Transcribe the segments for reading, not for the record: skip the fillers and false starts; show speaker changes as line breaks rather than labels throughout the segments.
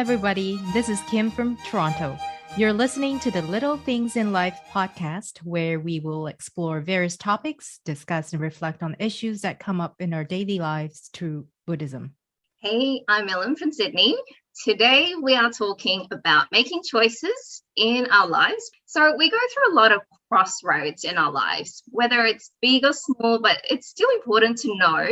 everybody. This is Kim from Toronto. You're listening to the Little Things in Life podcast, where we will explore various topics, discuss and reflect on issues that come up in our daily lives through Buddhism.
Hey, I'm Ellen from Sydney. Today we are talking about making choices in our lives. So we go through a lot of crossroads in our lives, whether it's big or small, but it's still important to know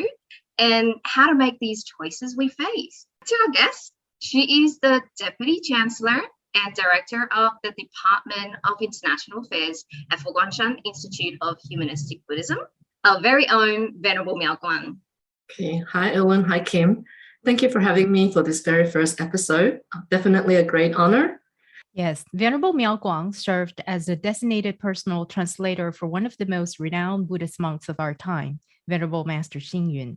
and how to make these choices we face. To our guest, she is the Deputy Chancellor and Director of the Department of International Affairs at Fo-Guang-Shan Institute of Humanistic Buddhism, our very own Venerable Miao Guang.
Okay. Hi, Ellen. Hi, Kim. Thank you for having me for this very first episode. Definitely a great honor.
Yes, Venerable Miao Guang served as a designated personal translator for one of the most renowned Buddhist monks of our time, Venerable Master Hsing Yun.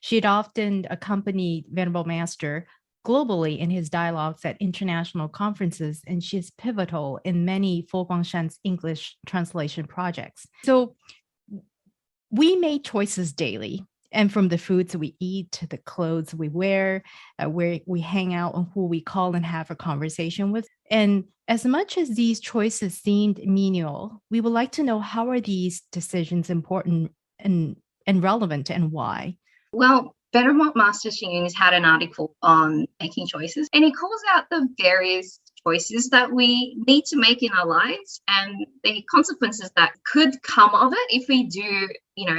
She had often accompanied Venerable Master globally in his dialogues at international conferences, and she is pivotal in many Fo-Guang-Shan's English translation projects. So we make choices daily, and from the foods we eat to the clothes we wear, where we hang out, and who we call and have a conversation with. And as much as these choices seemed menial, we would like to know, how are these decisions important and relevant, and why?
Well, Venerable Master Hsing Yun has had an article on making choices, and he calls out the various choices that we need to make in our lives and the consequences that could come of it if we do,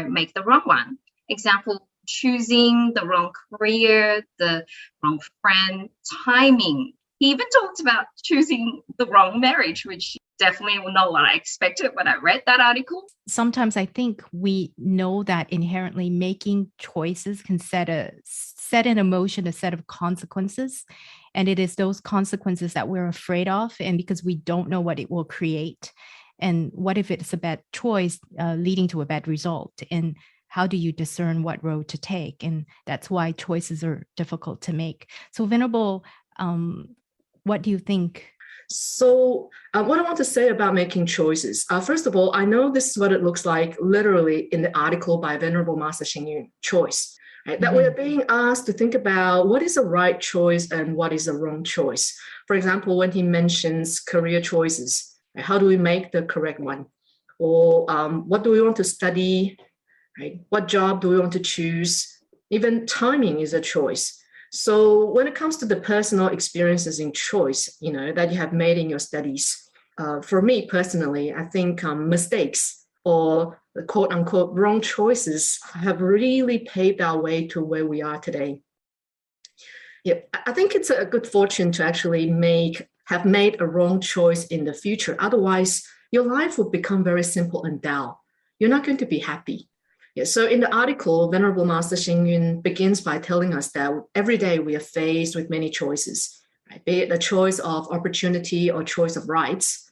make the wrong one. Example, choosing the wrong career, the wrong friend, timing. He even talked about choosing the wrong marriage, which definitely was not what I expected when I read that article.
Sometimes I think we know that inherently making choices can set in motion a set of consequences. And it is those consequences that we're afraid of. And because we don't know what it will create. And what if it's a bad choice leading to a bad result? And how do you discern what road to take? And that's why choices are difficult to make. So Venerable, what do you think?
So what I want to say about making choices, first of all, I know this is what it looks like literally in the article by Venerable Master Hsing Yun, choice, right? That we're being asked to think about what is a right choice and what is a wrong choice. For example, when he mentions career choices, right? How do we make the correct one? Or what do we want to study? Right? What job do we want to choose? Even timing is a choice. So when it comes to the personal experiences in choice, that you have made in your studies, for me personally, I think mistakes or the quote unquote wrong choices have really paved our way to where we are today. Yeah, I think it's a good fortune to actually have made a wrong choice in the future. Otherwise, your life will become very simple and dull. You're not going to be happy. Yeah, so in the article, Venerable Master Hsing Yun begins by telling us that every day we are faced with many choices, right? Be it the choice of opportunity or choice of rights.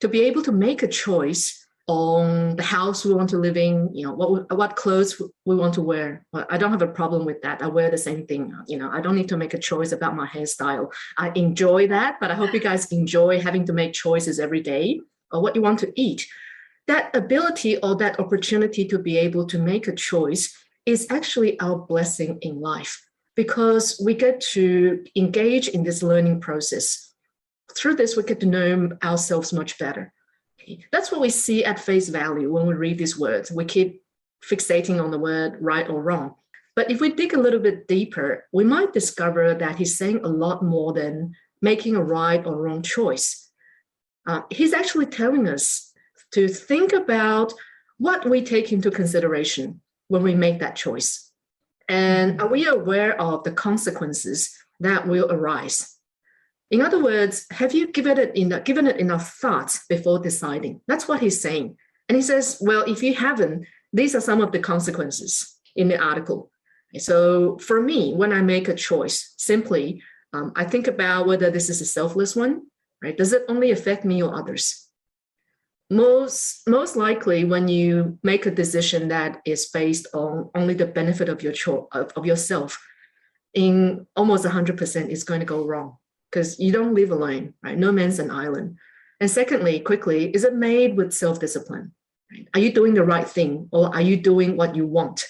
To be able to make a choice on the house we want to live in, what clothes we want to wear. Well, I don't have a problem with that. I wear the same thing. I don't need to make a choice about my hairstyle. I enjoy that, but I hope you guys enjoy having to make choices every day or what you want to eat. That ability or that opportunity to be able to make a choice is actually our blessing in life, because we get to engage in this learning process. Through this, we get to know ourselves much better. Okay. That's what we see at face value when we read these words. We keep fixating on the word right or wrong. But if we dig a little bit deeper, we might discover that he's saying a lot more than making a right or wrong choice. He's actually telling us to think about what we take into consideration when we make that choice. And are we aware of the consequences that will arise? In other words, have you given it enough thought before deciding? That's what he's saying. And he says, well, if you haven't, these are some of the consequences in the article. So for me, when I make a choice, simply, I think about whether this is a selfless one, right? Does it only affect me or others? Most likely, when you make a decision that is based on only the benefit of yourself, in almost 100% it's going to go wrong, because you don't live alone, right? No man's an island. And secondly, quickly, is it made with self-discipline? Right? Are you doing the right thing, or are you doing what you want?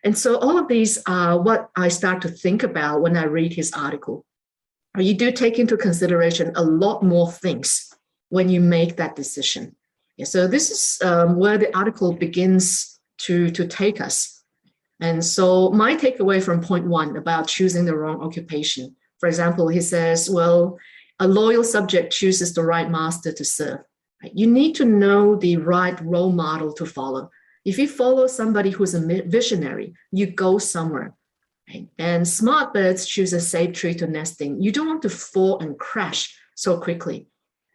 And so all of these are what I start to think about when I read his article. You do take into consideration a lot more things when you make that decision. Yeah, so this is where the article begins to take us. And so my takeaway from point 1 about choosing the wrong occupation, for example, he says, well, a loyal subject chooses the right master to serve. Right? You need to know the right role model to follow. If you follow somebody who's a visionary, you go somewhere. Right? And smart birds choose a safe tree to nest in. You don't want to fall and crash so quickly.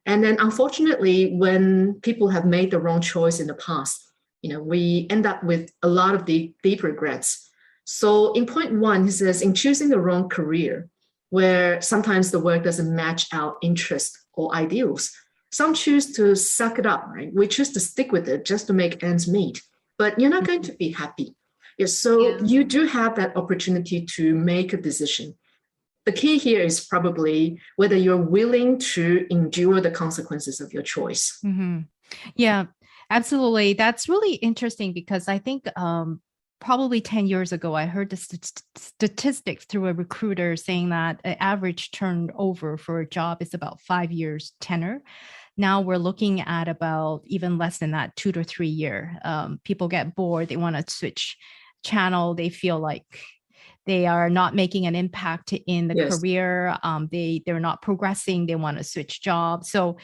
And then unfortunately, when people have made the wrong choice in the past, we end up with a lot of deep regrets. So in point 1, he says, in choosing the wrong career, where sometimes the work doesn't match our interests or ideals, some choose to suck it up, right? We choose to stick with it just to make ends meet, but you're not going to be happy. So you do have that opportunity to make a decision. The key here is probably whether you're willing to endure the consequences of your choice.
Mm-hmm. Yeah, absolutely. That's really interesting because I think probably 10 years ago, I heard the statistics through a recruiter saying that an average turnover for a job is about 5 years tenure. Now we're looking at about even less than that, 2 to 3 years. People get bored. They want to switch channel. They feel like they are not making an impact in the career. They're not progressing. They want to switch jobs. So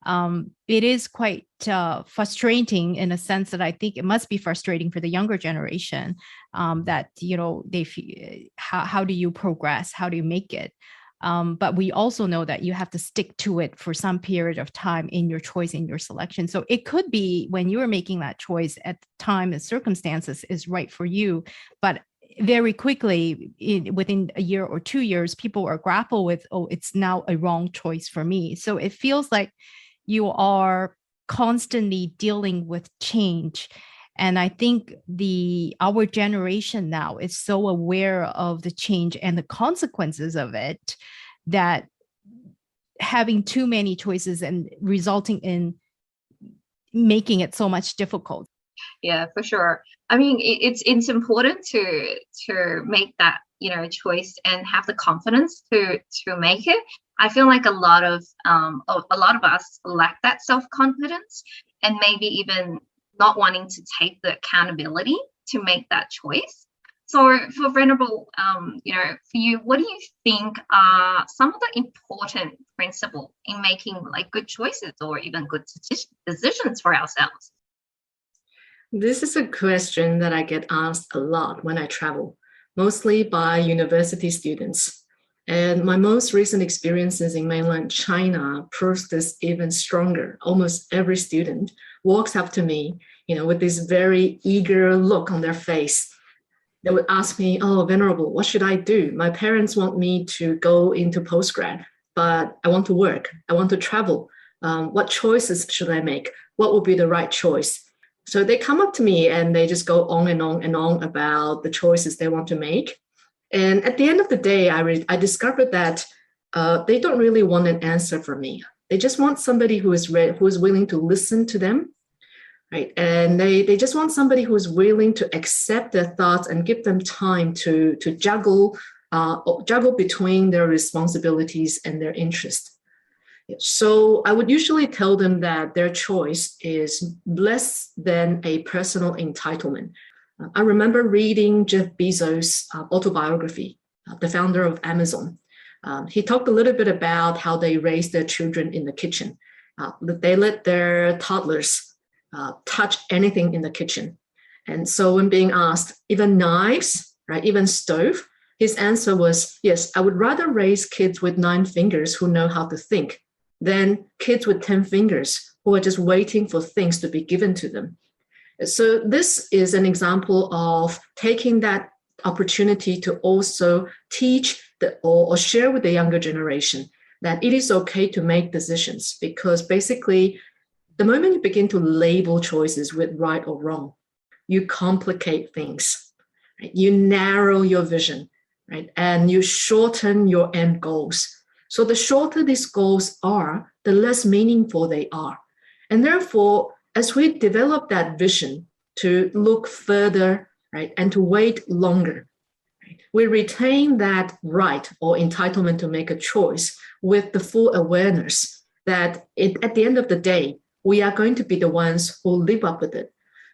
it is quite frustrating in a sense that I think it must be frustrating for the younger generation that, they feel, how do you progress? How do you make it? But we also know that you have to stick to it for some period of time in your choice, in your selection. So it could be when you are making that choice at the time and circumstances is right for you, but very quickly, within a year or 2 years, people are grapple with, it's now a wrong choice for me. So it feels like you are constantly dealing with change. And I think our generation now is so aware of the change and the consequences of it that having too many choices and resulting in making it so much difficult.
Yeah, for sure. I mean, it's important to make that choice and have the confidence to make it. I feel like a lot of us lack that self-confidence and maybe even not wanting to take the accountability to make that choice. So for Venerable, for you, what do you think are some of the important principles in making like good choices or even good decisions for ourselves?
This is a question that I get asked a lot when I travel, mostly by university students. And my most recent experiences in mainland China proves this even stronger. Almost every student walks up to me, with this very eager look on their face. They would ask me, "Oh, Venerable, what should I do? My parents want me to go into postgrad, but I want to work. I want to travel. What choices should I make? What would be the right choice?" So they come up to me and they just go on and on and on about the choices they want to make. And at the end of the day, I discovered that they don't really want an answer from me. They just want somebody who is willing to listen to them, right? And they just want somebody who is willing to accept their thoughts and give them time to juggle between their responsibilities and their interests. So I would usually tell them that their choice is less than a personal entitlement. I remember reading Jeff Bezos' autobiography, the founder of Amazon. He talked a little bit about how they raised their children in the kitchen. They let their toddlers touch anything in the kitchen. And so when being asked, even knives, right, even stove, his answer was, yes, I would rather raise kids with 9 fingers who know how to think than kids with 10 fingers who are just waiting for things to be given to them. So this is an example of taking that opportunity to also teach or share with the younger generation that it is okay to make decisions, because basically the moment you begin to label choices with right or wrong, you complicate things, right? You narrow your vision, right? And you shorten your end goals. So the shorter these goals are, the less meaningful they are. And therefore, as we develop that vision to look further, right, and to wait longer, We retain that right or entitlement to make a choice with the full awareness that at the end of the day, we are going to be the ones who live up with it.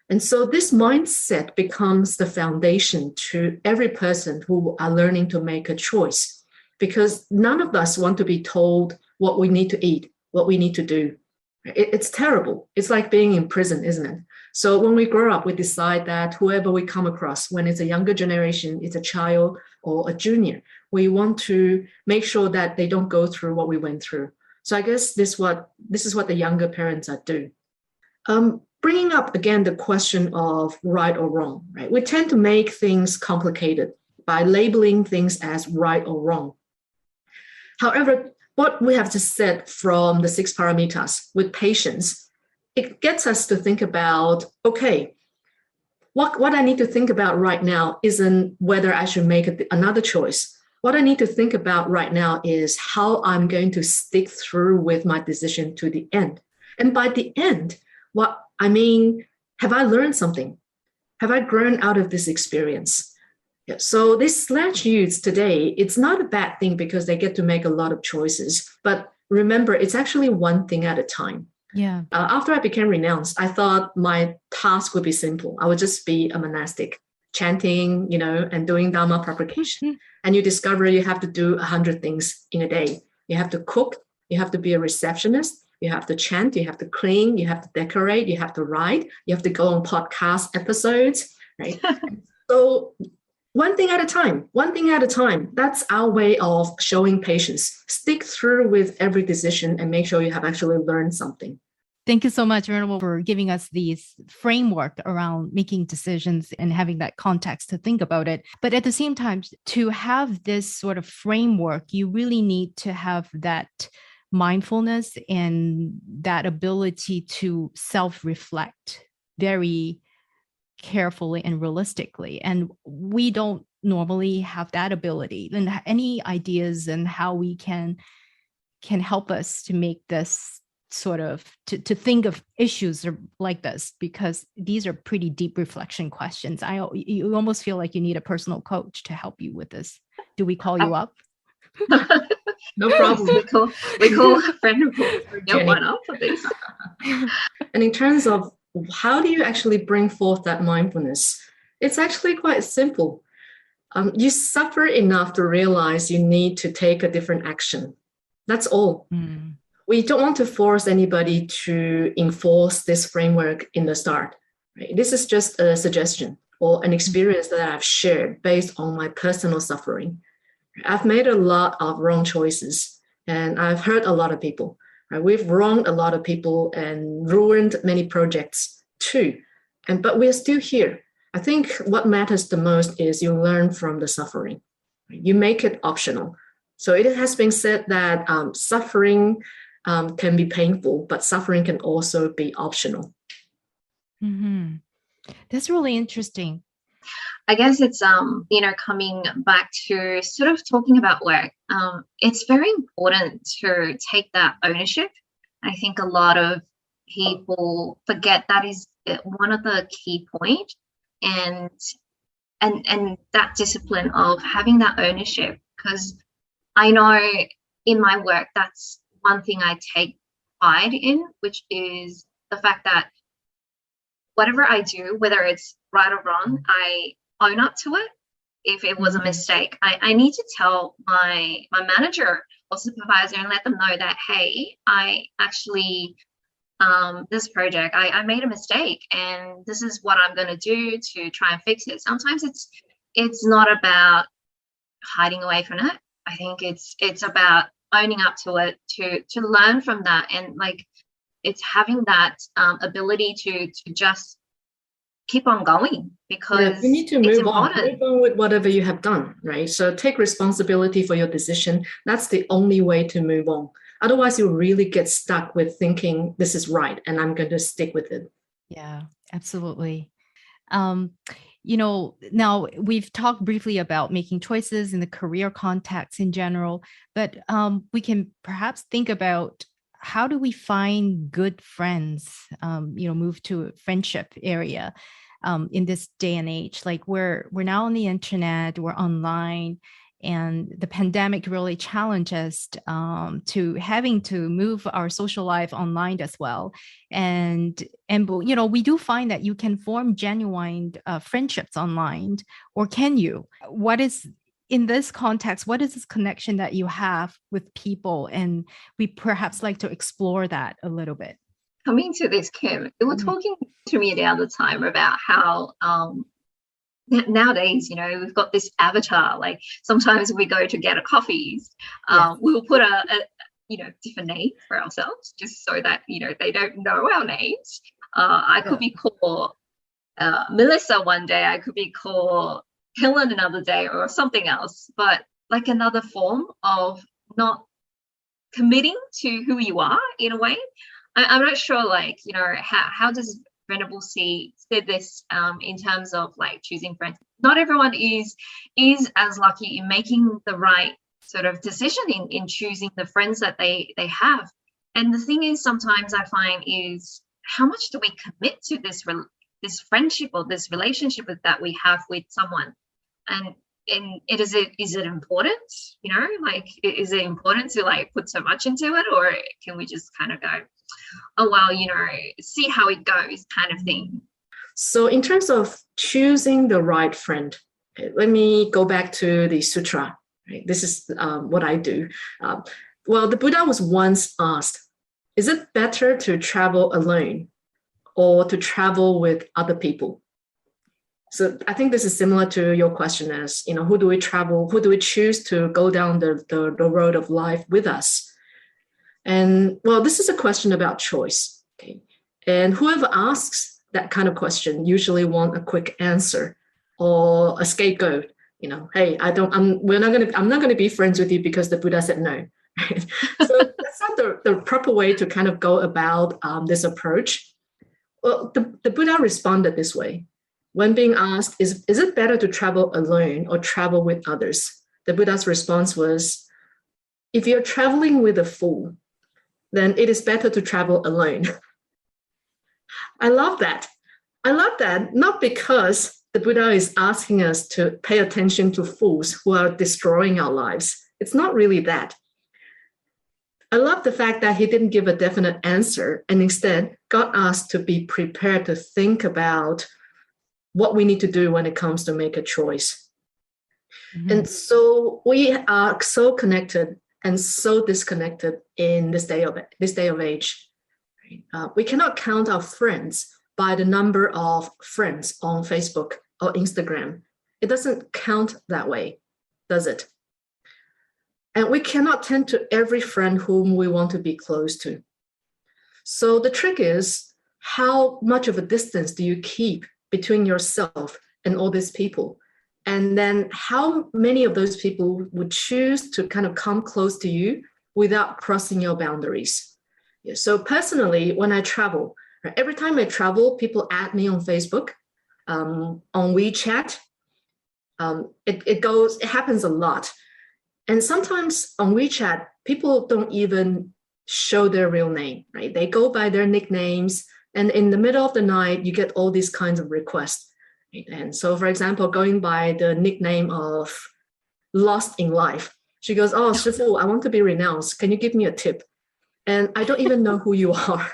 And so this mindset becomes the foundation to every person who are learning to make a choice, because none of us want to be told what we need to eat, what we need to do. It's terrible. It's like being in prison, isn't it? So when we grow up, we decide that whoever we come across, when it's a younger generation, it's a child or a junior, we want to make sure that they don't go through what we went through. So I guess this is what the younger parents are doing. Bringing up again the question of right or wrong, right? We tend to make things complicated by labeling things as right or wrong. However, what we have just said from the 6 paramitas with patience, it gets us to think about, okay, what I need to think about right now isn't whether I should make another choice. What I need to think about right now is how I'm going to stick through with my decision to the end. And by the end, have I learned something? Have I grown out of this experience? Yeah, so these slash youths today, it's not a bad thing because they get to make a lot of choices. But remember, it's actually one thing at a time.
Yeah.
After I became renounced, I thought my task would be simple. I would just be a monastic, chanting, and doing Dharma propagation. And you discover you have to do 100 things in a day. You have to cook. You have to be a receptionist. You have to chant. You have to clean. You have to decorate. You have to write. You have to go on podcast episodes, right? So one thing at a time. That's our way of showing patience. Stick through with every decision and make sure you have actually learned something.
Thank you so much, Venerable, for giving us these framework around making decisions and having that context to think about it. But at the same time, to have this sort of framework, you really need to have that mindfulness and that ability to self-reflect very carefully and realistically. And we don't normally have that ability. And any ideas and how we can help us to make this sort of to think of issues like this, because these are pretty deep reflection questions. You almost feel like you need a personal coach to help you with this. Do we call you up?
No problem.
we call Venerable to get one up for this.
And in terms of how do you actually bring forth that mindfulness, it's actually quite simple. You suffer enough to realize you need to take a different action. That's all. We don't want to force anybody to enforce this framework in the start. Right? This is just a suggestion or an experience that I've shared based on my personal suffering. I've made a lot of wrong choices and I've hurt a lot of people. Right? We've wronged a lot of people and ruined many projects too. But we're still here. I think what matters the most is you learn from the suffering. You make it optional. So it has been said that suffering can be painful, but suffering can also be optional.
Mm-hmm. That's really interesting.
I guess it's, coming back to sort of talking about work. It's very important to take that ownership. I think a lot of people forget that is one of the key points, and that discipline of having that ownership, because I know in my work, that's one thing I take pride in, which is the fact that whatever I do, whether it's right or wrong, I own up to it. If it was a mistake, I need to tell my manager or supervisor and let them know that, hey, I actually, this project, I made a mistake and this is what I'm going to do to try and fix it. Sometimes it's not about hiding away from it. I think it's about owning up to it, to learn from that, and like it's having that ability to just keep on going, because
you need to move on with whatever you have done, right? So take responsibility for your decision. That's the only way to move on. Otherwise, you really get stuck with thinking this is right and I'm going to stick with it.
Yeah, absolutely. Now we've talked briefly about making choices in the career context in general, but we can perhaps think about how do we find good friends, move to a friendship area. in this day and age. Like we're now on the internet, we're online, and the pandemic really challenged us to having to move our social life online as well. And we do find that you can form genuine friendships online, or can you? What is in this context, what is this connection that you have with people? And we perhaps like to explore that a little bit.
Coming to this, Kim, you were talking to me the other time about how nowadays, we've got this avatar. Like sometimes we go to get a coffees, we'll put a different name for ourselves just so that, they don't know our names. I could be called Melissa one day, I could be called Helen another day, or something else, but like another form of not committing to who you are in a way. I'm not sure, like, how does Venerable see this in terms of like choosing friends? Not everyone is as lucky in making the right sort of decision in choosing the friends that they have. And the thing is, sometimes I find is how much do we commit to this friendship or this relationship that we have with someone? And is it important? Like, is it important to like put so much into it, or can we just kind of go, oh well, see how it goes, kind of thing?
So in terms of choosing the right friend, let me go back to the sutra. Right? This is what I do. Well, the Buddha was once asked, is it better to travel alone or to travel with other people? So I think this is similar to your question as, who do we choose to go down the road of life with us? And well, this is a question about choice. Okay. And whoever asks that kind of question usually want a quick answer or a scapegoat. Hey, I'm not going to be friends with you because the Buddha said no. Right? So that's not the proper way to kind of go about this approach. Well, the Buddha responded this way. When being asked, is it better to travel alone or travel with others? The Buddha's response was, if you're traveling with a fool, then it is better to travel alone. I love that. Not because the Buddha is asking us to pay attention to fools who are destroying our lives. It's not really that. I love the fact that he didn't give a definite answer and instead got us to be prepared to think about what we need to do when it comes to make a choice. Mm-hmm. And so we are so connected and so disconnected in this day of age. We cannot count our friends by the number of friends on Facebook or Instagram. It doesn't count that way, does it? And we cannot tend to every friend whom we want to be close to. So the trick is, how much of a distance do you keep between yourself and all these people? And then how many of those people would choose to kind of come close to you without crossing your boundaries? Yeah, so personally, when I travel, every time I travel, people add me on Facebook, on WeChat. It happens a lot. And sometimes on WeChat, people don't even show their real name, right? They go by their nicknames. And in the middle of the night, you get all these kinds of requests. Right? And so, for example, going by the nickname of Lost in Life, she goes, oh, Shifu, I want to be renounced. Can you give me a tip? And I don't even know who you are.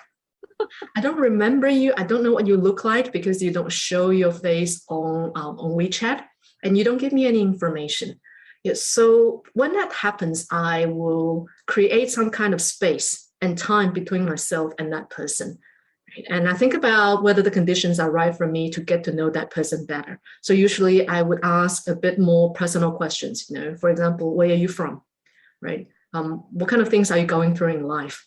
I don't remember you. I don't know what you look like because you don't show your face on WeChat and you don't give me any information. Yeah, so when that happens, I will create some kind of space and time between myself and that person. And I think about whether the conditions are right for me to get to know that person better. So usually I would ask a bit more personal questions, for example, where are you from, right? What kind of things are you going through in life?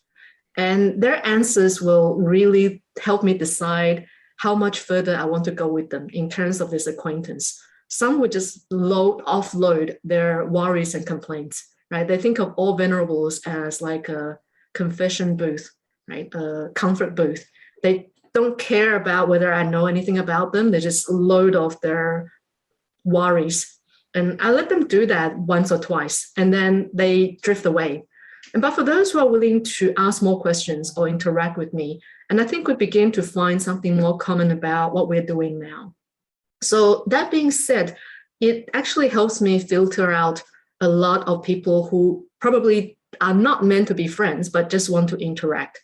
And their answers will really help me decide how much further I want to go with them in terms of this acquaintance. Some would just offload their worries and complaints, right? They think of all venerables as like a confession booth, right? A comfort booth. They don't care about whether I know anything about them. They just load off their worries. And I let them do that once or twice, and then they drift away. But for those who are willing to ask more questions or interact with me, And I think we begin to find something more common about what we're doing now. So that being said, it actually helps me filter out a lot of people who probably are not meant to be friends, but just want to interact.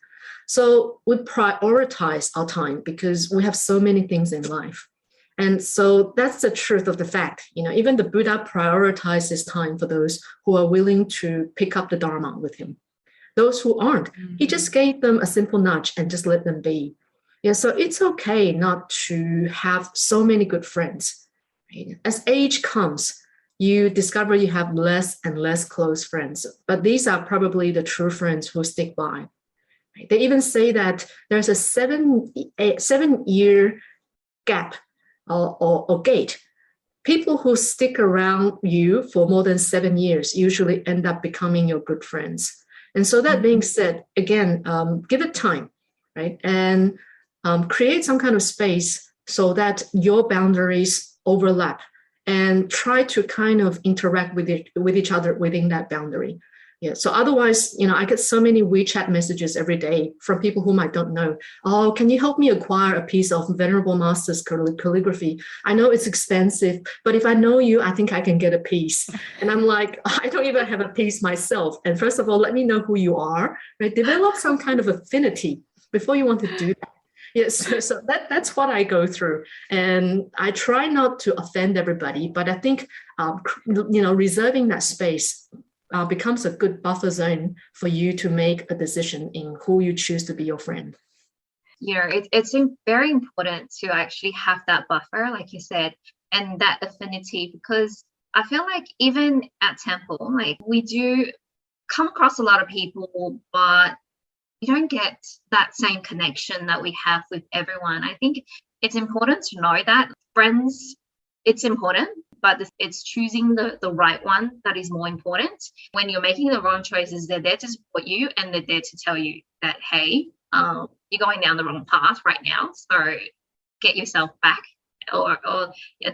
So we prioritize our time because we have so many things in life. And so that's the truth of the fact. Even the Buddha prioritizes time for those who are willing to pick up the Dharma with him. Those who aren't, he just gave them a simple nudge and just let them be. Yeah, so it's okay not to have so many good friends. Right? As age comes, you discover you have less and less close friends, but these are probably the true friends who stick by. Right? They even say that there's a 7-year gap or gate. People who stick around you for more than 7 years usually end up becoming your good friends. And so that being said, again, give it time, right? And create some kind of space so that your boundaries overlap and try to kind of interact with each other within that boundary. Yeah. So otherwise, I get so many WeChat messages every day from people whom I don't know. Oh, can you help me acquire a piece of Venerable Master's calligraphy? I know it's expensive, but if I know you, I think I can get a piece. And I'm like, I don't even have a piece myself. And first of all, let me know who you are, right? Develop some kind of affinity before you want to do that. Yes, so that's what I go through. And I try not to offend everybody, but I think, reserving that space becomes a good buffer zone for you to make a decision in who you choose to be your friend.
It's very important to actually have that buffer, like you said, and that affinity, because I feel like even at temple, like we do come across a lot of people, but you don't get that same connection that we have with everyone. I think it's important to know that friends, it's important, but it's choosing the right one that is more important. When you're making the wrong choices, they're there to support you and they're there to tell you that, hey, you're going down the wrong path right now, so get yourself back. Or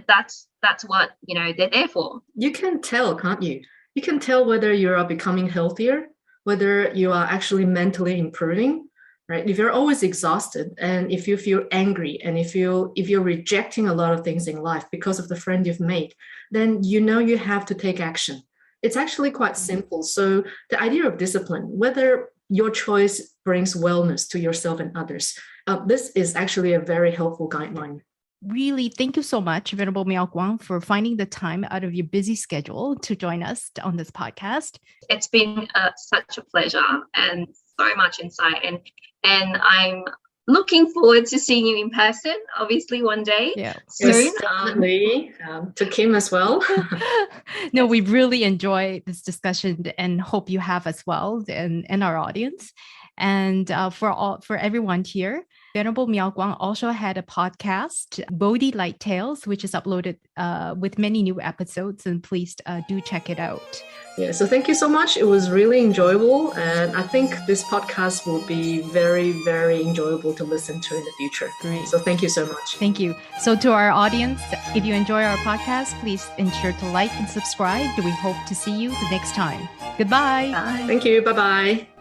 that's what they're there for.
You can tell, can't you? You can tell whether you are becoming healthier, whether you are actually mentally improving, right? If you're always exhausted and if you feel angry and if you're rejecting a lot of things in life because of the friend you've made, then you have to take action. It's actually quite simple. So the idea of discipline, whether your choice brings wellness to yourself and others, this is actually a very helpful guideline.
Really, thank you so much, Venerable Miao Guang, for finding the time out of your busy schedule to join us on this podcast.
It's been such a pleasure and so much insight. And I'm looking forward to seeing you in person, obviously, one day soon.
Yes, definitely. To Kim as well.
No, we really enjoyed this discussion and hope you have as well, and our audience. And for everyone here, Venerable Miao Guang also had a podcast, Bodhi Light Tales, which is uploaded with many new episodes, and please do check it out.
Yeah, so thank you so much. It was really enjoyable, and I think this podcast will be very, very enjoyable to listen to in the future.
Great.
So thank you so much.
Thank you. So to our audience, if you enjoy our podcast, please ensure to like and subscribe. We hope to see you the next time. Goodbye.
Bye.
Thank you. Bye-bye.